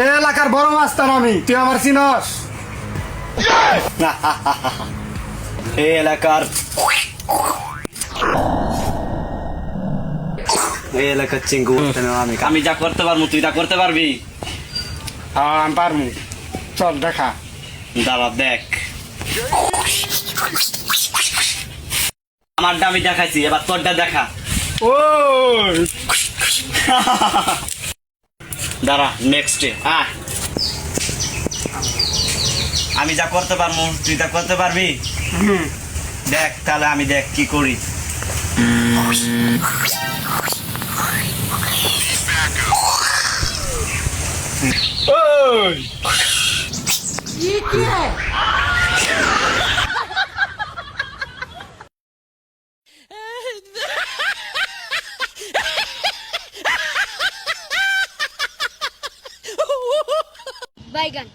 এই এলাকার বড় মাস্টার আমি, তুই আমার চিনস? এই এলাকার চিঙ্গু আমি যা করতে পারবো তুই তা করতে পারবি? হ্যাঁ আমি পারবো, চল দেখা। দাঁড়া দেখ, আমারটা আমি দেখাইছি, এবার তোরটা দেখা। ওই দাঁড়া নেক্সট আমি যা করতে পারবো তুই তা করতে পারবি? দেখ তাহলে আমি দেখ কি করি। ওই ये क्या है? बैगन